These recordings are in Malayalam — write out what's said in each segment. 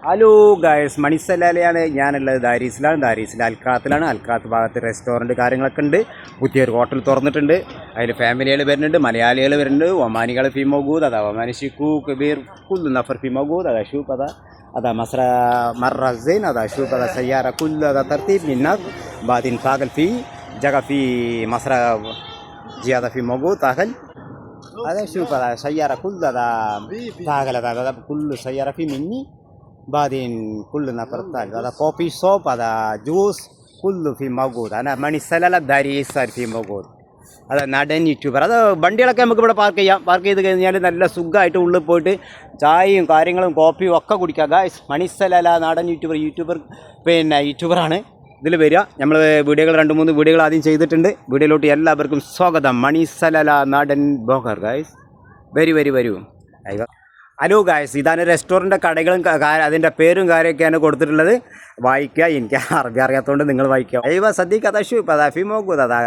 ഹലോ ഗൈസ്, മണിസലാലയാണ് ഞാനുള്ളത്. ദാരീസിൽ അൽക്രാത്തിലാണ്. അൽക്രാത്ത് ഭാഗത്ത് റെസ്റ്റോറൻറ്റ് കാര്യങ്ങളൊക്കെ ഉണ്ട്. പുതിയൊരു ഹോട്ടൽ തുറന്നിട്ടുണ്ട്. അതിൽ ഫാമിലികൾ വരുന്നുണ്ട്, മലയാളികൾ വരുന്നുണ്ട്, ഒമാനികൾ ഫി മൗജൂദ്. അതാ ഒമാനി ഷിക്കു കബീർ കുൽ നഫർ ഫി മൗജൂദ്. അതാ ഷൂപ്പ് അതാ മസ്ര مرة زين. هذا شوف هذا سيارة كل هذا ترتيب من هناك بعدين فاقل في جگہ في مصر زيادة في موجود داخل. هذا شوف هذا سيارة كل هذا داخل هذا كل سيارة في مني بعدين كل نفر هذا كوفي شوب هذا جوس كله في موجود. أنا ماني سلالة داري صار في موجود. അത് നടൻ യൂട്യൂബർ. അത് വണ്ടികളൊക്കെ നമുക്ക് ഇവിടെ പാർക്ക് ചെയ്യാം. പാർക്ക് ചെയ്ത് കഴിഞ്ഞാൽ നല്ല സുഖമായിട്ട് ഉള്ളിൽ പോയിട്ട് ചായയും കാര്യങ്ങളും കോപ്പിയും ഒക്കെ കുടിക്കാം. ഗായ്സ്, മണിസലാല നാടൻ യൂട്യൂബർ പിന്നെ യൂട്യൂബറാണ് ഇതിൽ വരിക. നമ്മൾ വീഡിയോകൾ 2-3 വീഡിയോകൾ ആദ്യം ചെയ്തിട്ടുണ്ട്. വീഡിയോയിലോട്ട് എല്ലാവർക്കും സ്വാഗതം. മണിസലാല നാടൻ ബ്ലോഗർ ഗായ്സ്, വരൂ. ഹലോ ഗായ്സ്, ഇതാണ് റെസ്റ്റോറൻറ്റ് കടകളും അതിൻ്റെ പേരും കാര്യമൊക്കെയാണ് കൊടുത്തിട്ടുള്ളത്. വായിക്കുക. എനിക്ക് അറബി അറിയാത്തതുകൊണ്ട് നിങ്ങൾ വായിക്കുക. അയ്യോ സദ്യക്ക് അതാ ഷൂപ്പ് അതാ ഫി മോഗൂദ് അതാ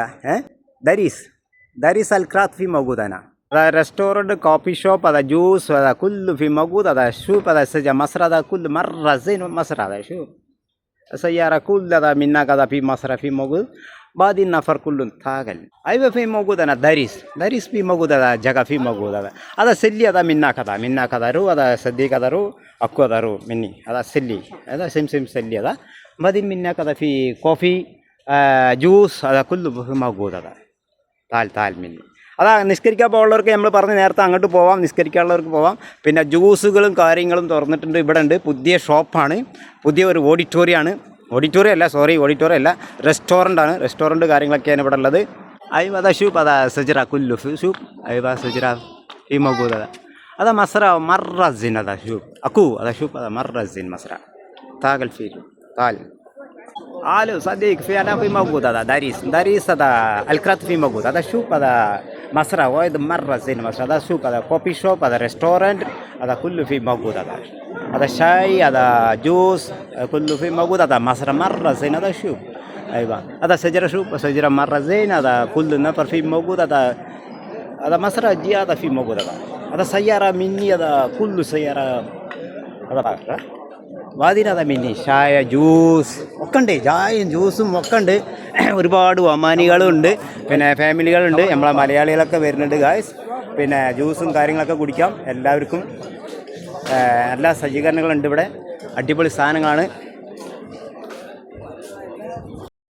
داريس الكرات في موجود هنا. هذا ريستورانت كوفي شوب هذا جوس هذا كله في موجود. هذا شوف هذا سجى مصر هذا كل مرة زين. مصر هذا شوف السيارة كل هذا منا كذا في مصر في موجود. بعد النفر كله ثاقل أيوة في موجود. أنا داريس في موجود. هذا جگہ في موجود. هذا سلي هذا منا كذا رو هذا صديق هذا رو أكو هذا رو مني هذا سلي هذا سم سلي هذا. بعد منا كذا في كوفي جوس هذا كله في موجود. هذا താൽ മിന്നി. അതാ നിസ്കരിക്കാൻ പോകുന്നവർക്ക് നമ്മൾ പറഞ്ഞ് നേരത്തെ അങ്ങോട്ട് പോവാം, നിസ്കരിക്കാനുള്ളവർക്ക് പോവാം. പിന്നെ ജ്യൂസുകളും കാര്യങ്ങളും തുറന്നിട്ടുണ്ട്. ഇവിടെ ഉണ്ട് പുതിയ ഷോപ്പാണ്, പുതിയ ഒരു ഓഡിറ്റോറിയം അല്ല റെസ്റ്റോറൻ്റാണ്. റെസ്റ്റോറൻറ്റ് കാര്യങ്ങളൊക്കെയാണ് ഇവിടെ ഉള്ളത്. അയ്യോ അതാ ഷൂപ്പ് അതാ സജറ കുല്ലു ഷൂപ്പ് അയ്യോ സജറ ഈ മൗജൂദ്. അതാ മസ്ര മറസിൻ അതാ ഷൂപ്പ് അക്കു അതാ ഷൂപ്പ് അതാ മറസിൻ മസ്ര താഗൽ ഫീൽ താൽ. الو صديق في انا في موجود. هذا داريس هذا الكرات في موجود. هذا شوف هذا مصر وايد مره زين مصر. هذا شوف هذا كوفي شوب هذا ريستورانت هذا كله في موجود. هذا شاي هذا جوس كله في موجود. هذا مصر مره زين. هذا شوف ايوه هذا شجره شوف شجره مره زين. هذا كل نفر في موجود. هذا مصر زياده في موجود. هذا سياره مني هذا كل سياره هذا വാതിനതാ മിന്നി ചായ ജ്യൂസ് ഒക്കെ ഉണ്ട്. ചായയും ജ്യൂസും ഒക്കെ ഉണ്ട്. ഒരുപാട് ഒമാനികളും ഉണ്ട്, പിന്നെ ഫാമിലികളുണ്ട്, നമ്മളെ മലയാളികളൊക്കെ വരുന്നുണ്ട് ഗായ്സ്. പിന്നെ ജ്യൂസും കാര്യങ്ങളൊക്കെ കുടിക്കാം. എല്ലാവർക്കും എല്ലാ സജ്ജീകരണങ്ങളുണ്ട് ഇവിടെ. അടിപൊളി സാധനങ്ങളാണ്.